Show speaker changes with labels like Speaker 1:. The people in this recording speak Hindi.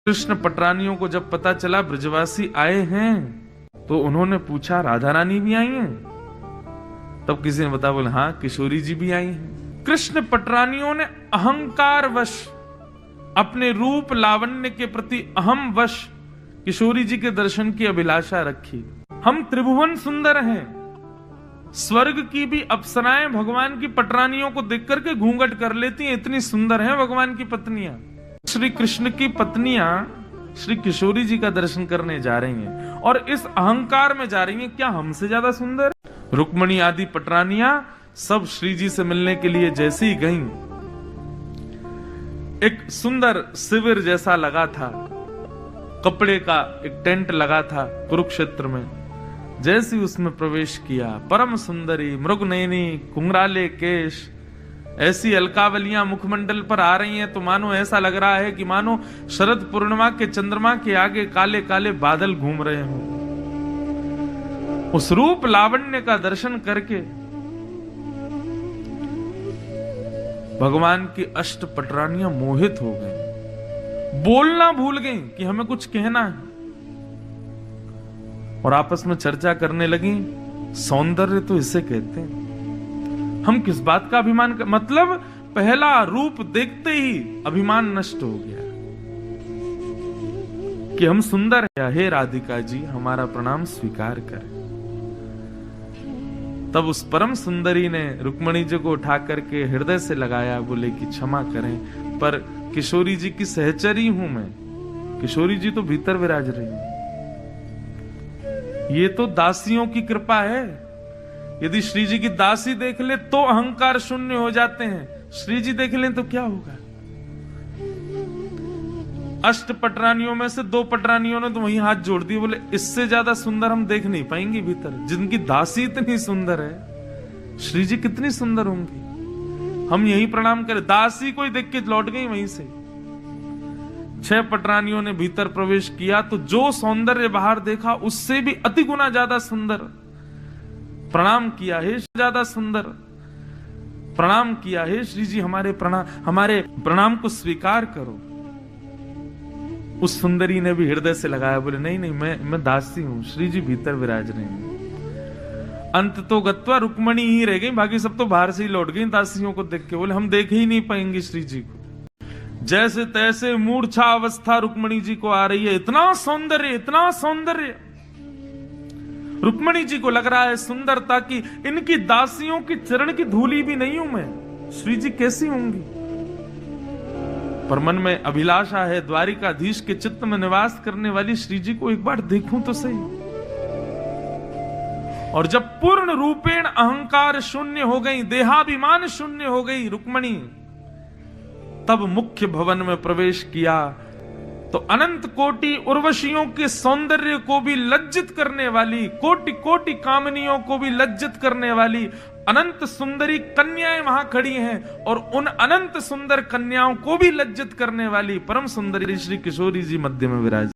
Speaker 1: कृष्ण पटरानियों को जब पता चला ब्रजवासी आए हैं तो उन्होंने पूछा राधा रानी भी आई हैं? तब किसी ने बताया, बोले हाँ किशोरी जी भी आई हैं। कृष्ण पटरानियों ने अहंकार वश, अपने रूप लावण्य के प्रति अहम वश किशोरी जी के दर्शन की अभिलाषा रखी। हम त्रिभुवन सुंदर हैं, स्वर्ग की भी अप्सराएं भगवान की पटरानियों को देख करके घूंघट कर लेती हैं, इतनी सुंदर हैं भगवान की पत्नियां। श्री कृष्ण की पत्नियां श्री किशोरी जी का दर्शन करने जा रही हैं और इस अहंकार में जा रही हैं, क्या हमसे ज्यादा सुंदर? रुक्मणी आदि पटरानियां सब श्री जी से मिलने के लिए जैसे ही गईं, एक सुंदर शिविर जैसा लगा था, कपड़े का एक टेंट लगा था कुरुक्षेत्र में। जैसे ही उसमें प्रवेश किया, परम सुंदरी मृगनयनी कुंगराले केश, ऐसी अलकावलियां मुखमंडल पर आ रही हैं तो मानो ऐसा लग रहा है कि मानो शरद पूर्णिमा के चंद्रमा के आगे काले काले बादल घूम रहे हों। उस रूप लावण्य का दर्शन करके भगवान की अष्ट पटरानियां मोहित हो गईं, बोलना भूल गईं कि हमें कुछ कहना है, और आपस में चर्चा करने लगी, सौंदर्य तो इसे कहते हैं, हम किस बात का अभिमान कर, मतलब पहला रूप देखते ही अभिमान नष्ट हो गया कि हम सुंदर हैं। हे राधिका जी हमारा प्रणाम स्वीकार करें। तब उस परम सुंदरी ने रुक्मणी जी को उठा करके हृदय से लगाया, बोले कि क्षमा करें, पर किशोरी जी की सहचरी हूं मैं, किशोरी जी तो भीतर विराज रही है, ये तो दासियों की कृपा है। यदि श्री जी की दासी देख ले तो अहंकार शून्य हो जाते हैं, श्री जी देख ले तो क्या होगा? अष्ट पटरानियों में से दो पटरानियों ने तो वही हाथ जोड़ दिए, बोले इससे ज्यादा सुंदर हम देख नहीं पाएंगे भीतर, जिनकी दासी इतनी सुंदर है, श्री जी कितनी सुंदर होंगी, हम यही प्रणाम करें। दासी को ही देख के लौट गई वहीं से। 6 पटरानियों ने भीतर प्रवेश किया तो जो सौंदर्य बाहर देखा उससे भी अति गुना ज्यादा सुंदर। प्रणाम किया, हे ज्यादा सुंदर, प्रणाम किया, हे श्री जी हमारे प्रणाम को स्वीकार करो। उस सुंदरी ने भी हृदय से लगाया, बोले नहीं नहीं मैं दासी हूं, श्री जी भीतर विराज रहे हैं। अंत तो गत्वा रुक्मणी ही रह गई, बाकी सब तो बाहर से ही लौट गई दासियों को देख के, बोले हम देख ही नहीं पाएंगे श्री जी को। जैसे तैसे मूर्छा अवस्था रुक्मणी जी को आ रही है, इतना सौंदर्य, इतना सौंदर्य। रुक्मणी जी को लग रहा है सुंदरता की इनकी दासियों की चरण की धूली भी नहीं हूं मैं, श्री जी कैसी होंगी? पर मन में अभिलाषा है द्वारिकाधीश के चित्त में निवास करने वाली श्री जी को एक बार देखूं तो सही। और जब पूर्ण रूपेण अहंकार शून्य हो गई, देहाभिमान शून्य हो गई रुक्मणी, तब मुख्य भवन में प्रवेश किया तो अनंत कोटि उर्वशियों के सौंदर्य को भी लज्जित करने वाली, कोटि कोटि कामनियों को भी लज्जित करने वाली अनंत सुंदरी कन्याएं वहां खड़ी हैं, और उन अनंत सुंदर कन्याओं को भी लज्जित करने वाली परम सुंदरी श्री किशोरी जी मध्य में विराज।